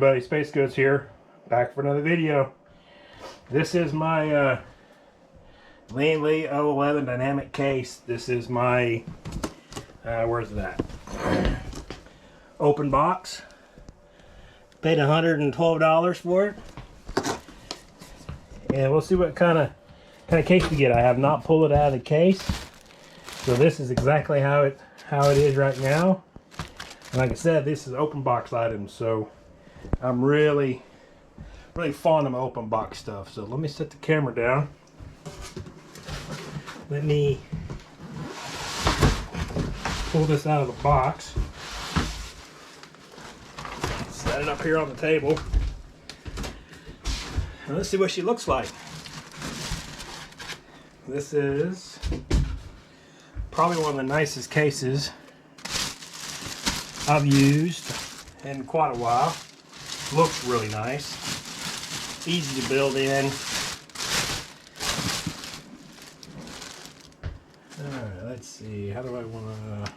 everybody, Space Goods here, back for another video. This is my Langley 011 dynamic case. This is my, where's that? Open box. Paid $112 for it. And we'll see what kind of case we get. I have not pulled it out of the case. So this is exactly how it is right now. And like I said, this is open box items, so I'm really fond of my open box stuff. So let me set the camera down. Let me pull this out of the box. Set it up here on the table. And let's see what she looks like. This is probably one of the nicest cases I've used in quite a while. Looks really nice. Easy to build in. Alright, let's see. How do I want to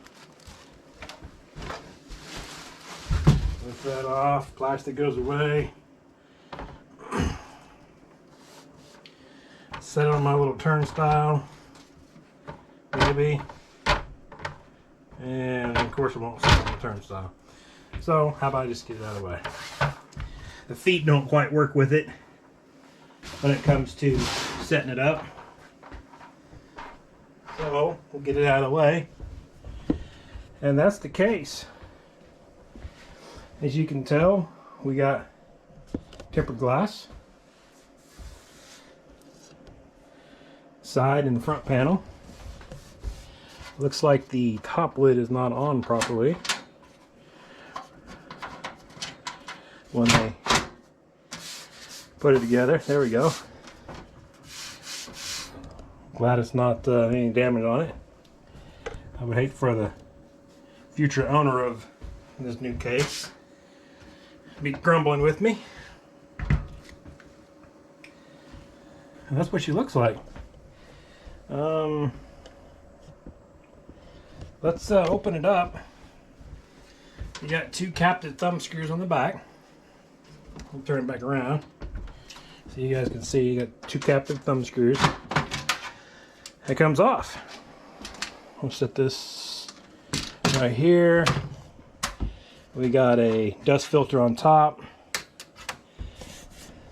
lift that off? Plastic goes away. Set it on my little turnstile. Maybe. And of course it won't sit on the turnstile. So how about I just get it out of the way. The feet don't quite work with it when it comes to setting it up. So we'll get it out of the way. And that's the case. As you can tell, we got tempered glass. Side and front panel. Looks like the top lid is not on properly when they put it together. There we go. Glad it's not any damage on it. I would hate for the future owner of this new case to be grumbling with me. And that's what she looks like. Let's open it up. You got two captive thumb screws on the back. I'll turn it back around so you guys can see you got two captive thumb screws. It comes off. We'll set this right here. We got a dust filter on top.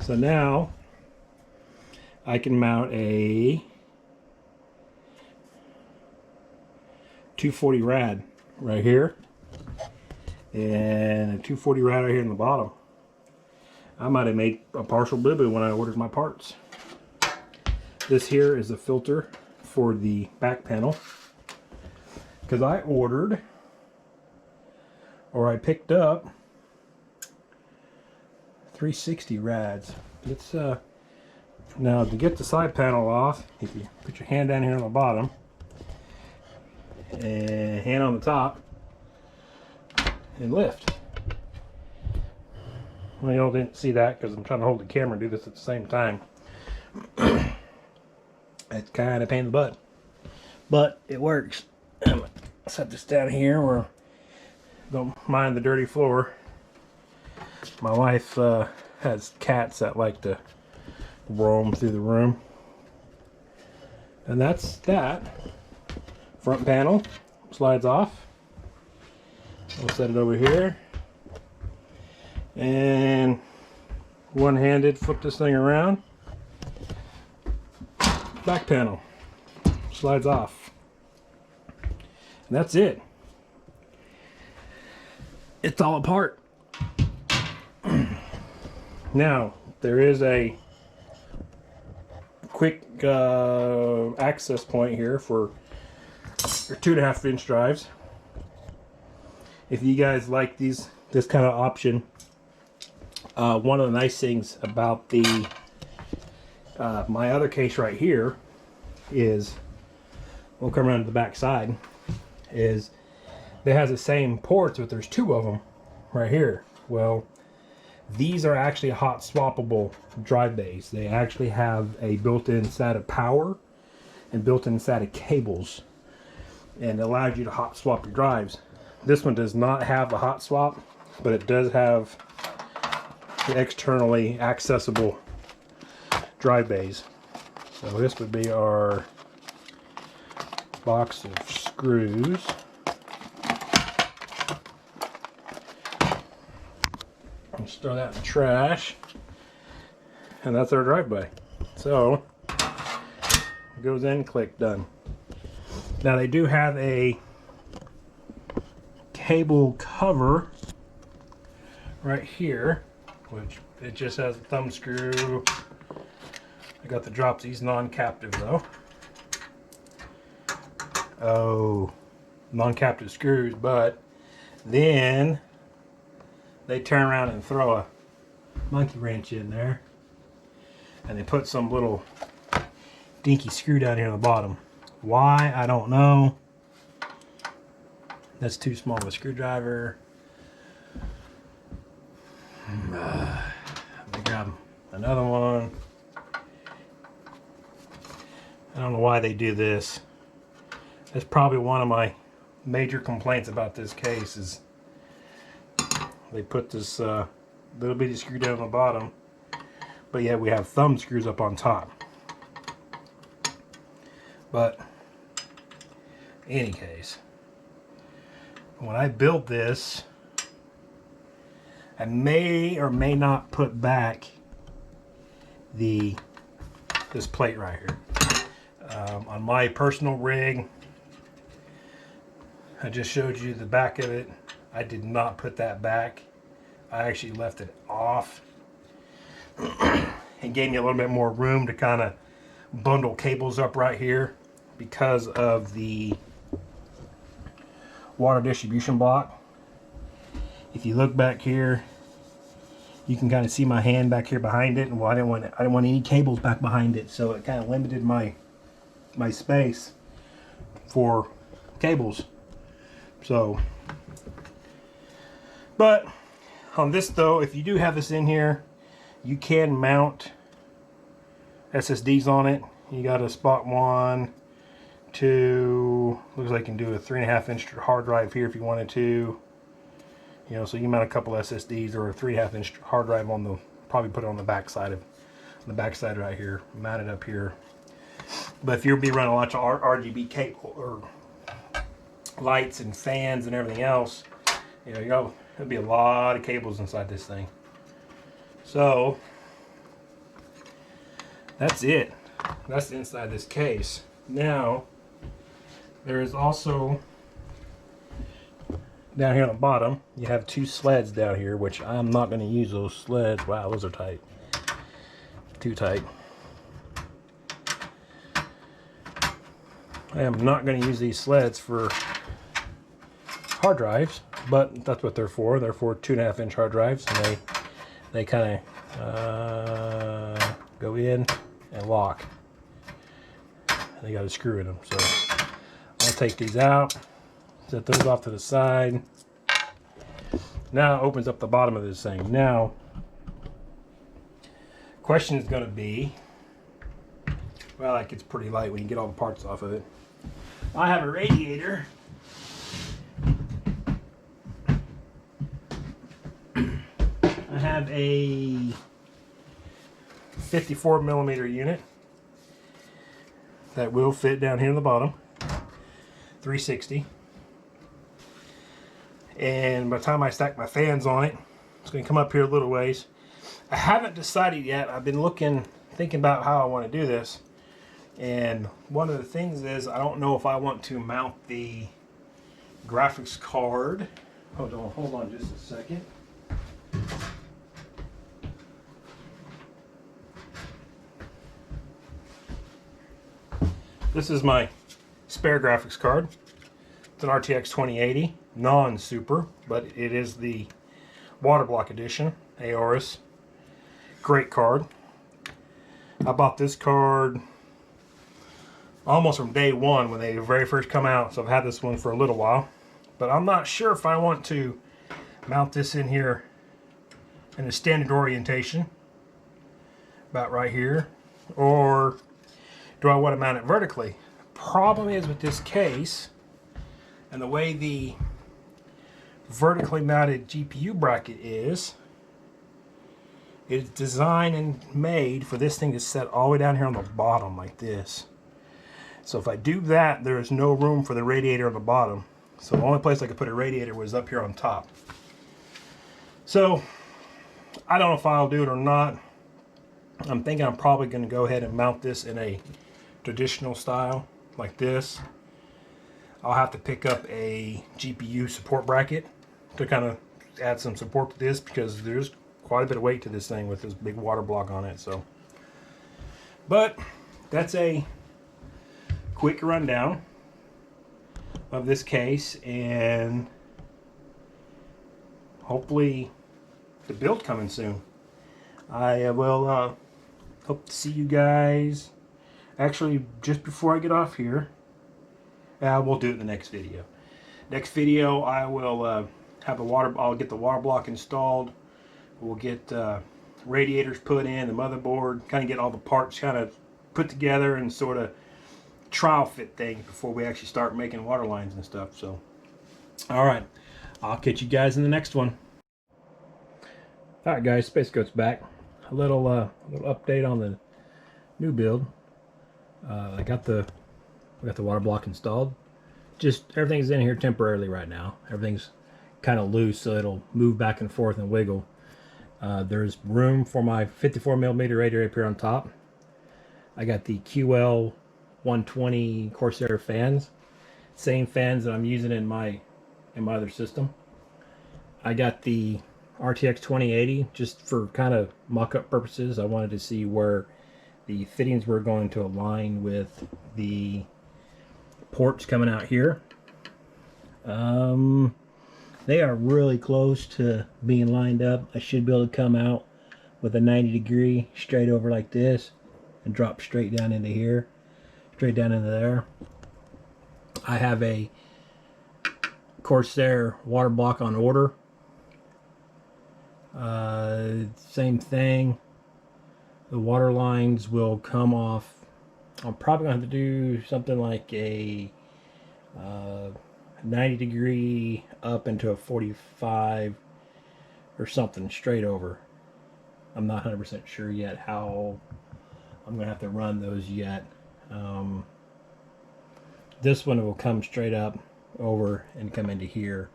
So now I can mount a 240 rad right here and a 240 rad right here in the bottom. I might have made a partial boo-boo when I ordered my parts. This here is a filter for the back panel because I ordered, or I picked up 360 rads. It's now to get the side panel off, if you put your hand down here on the bottom and hand on the top and lift. Well, y'all didn't see that because I'm trying to hold the camera and do this at the same time. It's kind of a pain in the butt, but it works. I'm gonna set this down here where don't mind the dirty floor. My wife has cats that like to roam through the room, and that's that. Front panel slides off. We'll set it over here and one-handed flip this thing around. Back panel slides off, and that's it. It's all apart. Now there is a quick access point here for your 2.5 inch drives. If you guys like this kind of option, one of the nice things about the my other case right here is, we'll come around to the back side, is it has the same ports, but there's two of them right here. Well, these are actually hot swappable drive bays. They actually have a built-in set of power and built-in set of cables, and it allows you to hot swap your drives. This one does not have a hot swap, but it does have the externally accessible drive bays. So this would be our box of screws. Just throw that in the trash, and that's our drive bay. So it goes in, click, done. Now they do have a cable cover right here, which it just has a thumb screw. I got the drops. These non-captive though. Oh, non-captive screws, but then they turn around and throw a monkey wrench in there, and they put some little dinky screw down here on the bottom. Why? I don't know. That's too small of a screwdriver. Let me grab another one. I don't know why they do this. That's probably one of my major complaints about this case is they put this little bitty screw down on the bottom, but yet we have thumb screws up on top. But in any case, when I built this, I may or may not put back this plate right here. On my personal rig, I just showed you the back of it. I did not put that back. I actually left it off. It gave me a little bit more room to kind of bundle cables up right here because of the water distribution block. If you look back here, you can kind of see my hand back here behind it, and well, I didn't want any cables back behind it, so it kind of limited my space for cables. So, but on this though, if you do have this in here, you can mount SSDs on it. You got a spot 1, 2, looks like you can do a 3.5-inch hard drive here if you wanted to. You know, so you mount a couple SSDs or a 3.5-inch hard drive on the, probably put it on the back side right here, mount it up here. But if you'll be running a lot of RGB cable or lights and fans and everything else, you know, there'll be a lot of cables inside this thing. So that's it. That's inside this case. Now there is also down here on the bottom, you have 2 sleds down here, which I'm not going to use those sleds. Wow, those are tight. Too tight. I am not going to use these sleds for hard drives, but that's what they're for. They're for 2.5-inch hard drives, and they kind of go in and lock. And they got a screw in them. So I'll take these out, set those off to the side. Now it opens up the bottom of this thing. Now, question is going to be, well, like, it's pretty light when you get all the parts off of it. I have a radiator. I have a 54mm unit that will fit down here in the bottom, 360. And by the time I stack my fans on it, it's going to come up here a little ways. I haven't decided yet. I've been thinking about how I want to do this. And one of the things is, I don't know if I want to mount the graphics card. Hold on just a second. This is my spare graphics card. It's an RTX 2080, non-super, but it is the water block edition, AORUS. Great card. I bought this card almost from day one when they very first come out, so I've had this one for a little while. But I'm not sure if I want to mount this in here in a standard orientation, about right here, or do I want to mount it vertically? Problem is with this case, and the way the vertically mounted GPU bracket is, It's designed and made for this thing to set all the way down here on the bottom like this. So if I do that, there is no room for the radiator on the bottom. So the only place I could put a radiator was up here on top. So I don't know if I'll do it or not. I'm thinking I'm probably going to go ahead and mount this in a traditional style like this. I'll have to pick up a GPU support bracket to kind of add some support to this, because there's quite a bit of weight to this thing with this big water block on it. So, but that's a quick rundown of this case, and hopefully the build coming soon. I will hope to see you guys actually just before I get off here. We'll do it in the next video. Next video I will have I'll get the water block installed. We'll get radiators put in, the motherboard, kind of get all the parts kind of put together and sort of trial fit things before we actually start making water lines and stuff. So, all right, I'll catch you guys in the next one. All right, guys, Space Goat's back. A little update on the new build. I got the water block installed. Just everything's in here temporarily right now. Everything's kind of loose, so it'll move back and forth and wiggle. There's room for my 54mm radiator up here on top. I got the QL 120 Corsair fans, same fans that I'm using in my other system. I got the RTX 2080 just for kind of mock-up purposes. I wanted to see where the fittings were going to align with the ports coming out here. They are really close to being lined up. I should be able to come out with a 90-degree straight over like this and drop straight down into here, straight down into there. I have a Corsair water block on order. Same thing. The water lines will come off. I'm probably going to have to do something like a 90-degree up into a 45 or something straight over. I'm not 100% sure yet how I'm going to have to run those yet. This one will come straight up over and come into here.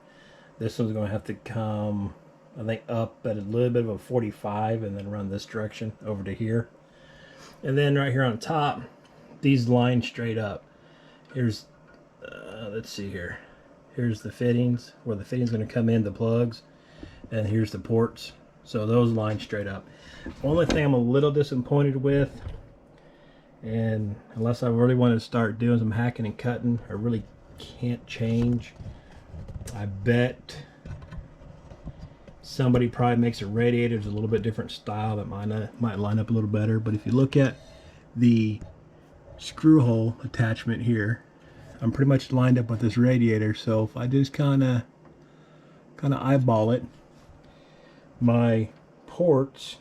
This one's going to have to come, I think, up at a little bit of a 45 and then run this direction over to here. And then right here on top, these line straight up. Here's, let's see here. Here's the fittings, where the fittings going to come in, the plugs, and here's the ports. So those line straight up. Only thing I'm a little disappointed with, and unless I really want to start doing some hacking and cutting, I really can't change. I bet somebody probably makes a radiator a little bit different style that might line up a little better. But if you look at the screw hole attachment here, I'm pretty much lined up with this radiator. So if I just kind of eyeball it, my ports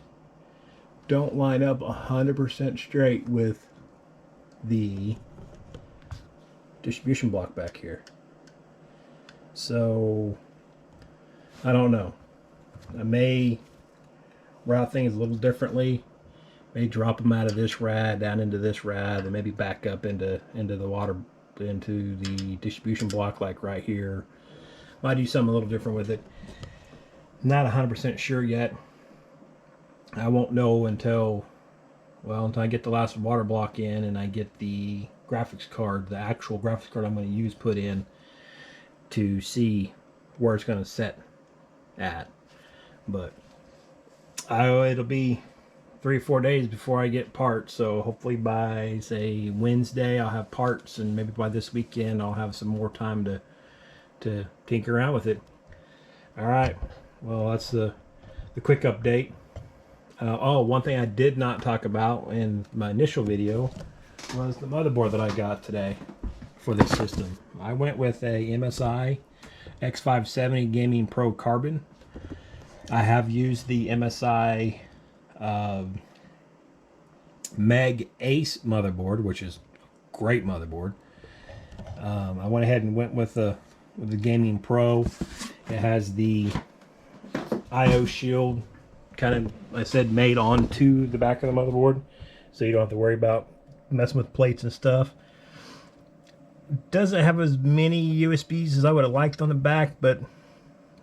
don't line up 100% straight with the distribution block back here. So I don't know. I may route things a little differently. May drop them out of this rad down into this rad, and maybe back up into the water, into the distribution block, like right here. Might do something a little different with it. Not 100% sure yet. I won't know until I get the last water block in and I get the graphics card, the actual graphics card I'm going to use, put in to see where it's going to set at. But it'll be 3 or 4 days before I get parts, so hopefully by, say, Wednesday I'll have parts, and maybe by this weekend I'll have some more time to tinker around with it. Alright, well, that's the quick update. One thing I did not talk about in my initial video was the motherboard that I got today for this system. I went with a MSI X570 Gaming Pro Carbon. I have used the MSI Meg Ace motherboard, which is a great motherboard. I went ahead and went with the Gaming Pro. It has the IO shield kind of, I said, made onto the back of the motherboard, so you don't have to worry about messing with plates and stuff. Doesn't have as many USBs as I would have liked on the back, but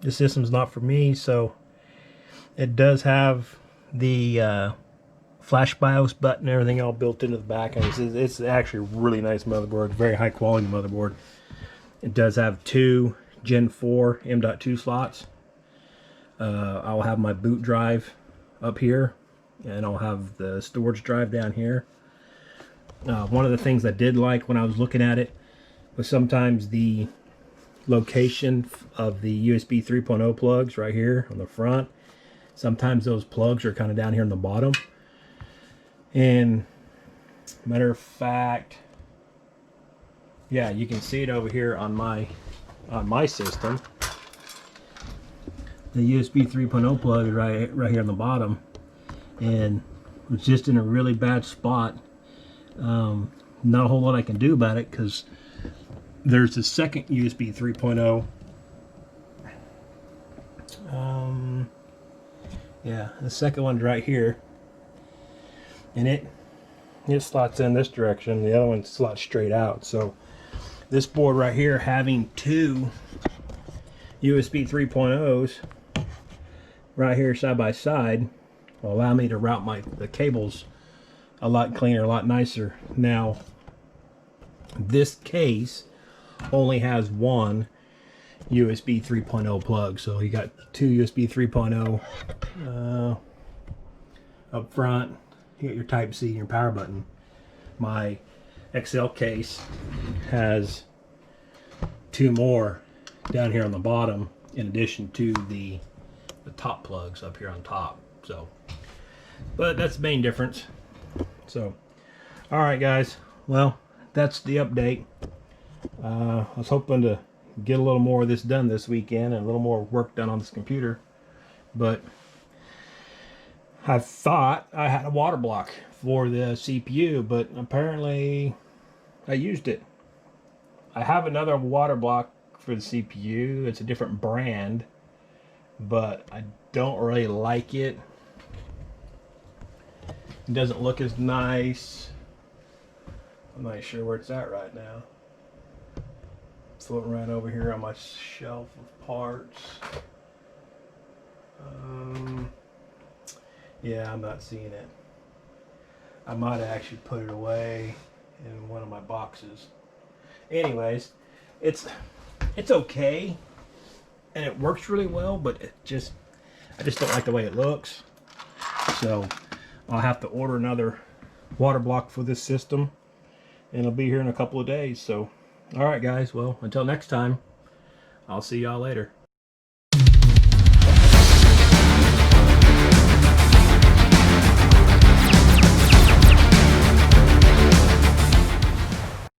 the system's not for me. So it does have the flash BIOS button and everything all built into the back, and it's actually a really nice motherboard, very high quality motherboard. It does have 2 Gen 4 M.2 slots. I'll have my boot drive up here, and I'll have the storage drive down here. One of the things I did like when I was looking at it was sometimes the location of the USB 3.0 plugs right here on the front. Sometimes those plugs are kind of down here on the bottom. And matter of fact, yeah, you can see it over here on my system. The USB 3.0 plug is right here on the bottom, and it's just in a really bad spot. Not a whole lot I can do about it, because there's the second USB 3.0. Yeah, the second one's right here, and it slots in this direction. The other one slots straight out. So this board right here, having 2 USB 3.0s right here side by side, will allow me to route the cables a lot cleaner, a lot nicer. Now, this case only has 1 USB 3.0 plug, so you got 2 USB 3.0 up front. You got your Type C and your power button. My XL case has 2 more down here on the bottom, in addition to the top plugs up here on top. So, but that's the main difference. So, all right, guys. Well, that's the update. I was hoping to get a little more of this done this weekend and a little more work done on this computer, but I thought I had a water block for the CPU, but apparently I used it. I have another water block for the CPU. It's a different brand, but I don't really like it. It doesn't look as nice. I'm not sure where it's at right now. It's floating right over here on my shelf of parts. Yeah, I'm not seeing it. I might have actually put it away in one of my boxes. Anyways, it's okay, and it works really well, but I just don't like the way it looks. So I'll have to order another water block for this system, and it'll be here in a couple of days. So, all right, guys. Well, until next time, I'll see y'all later.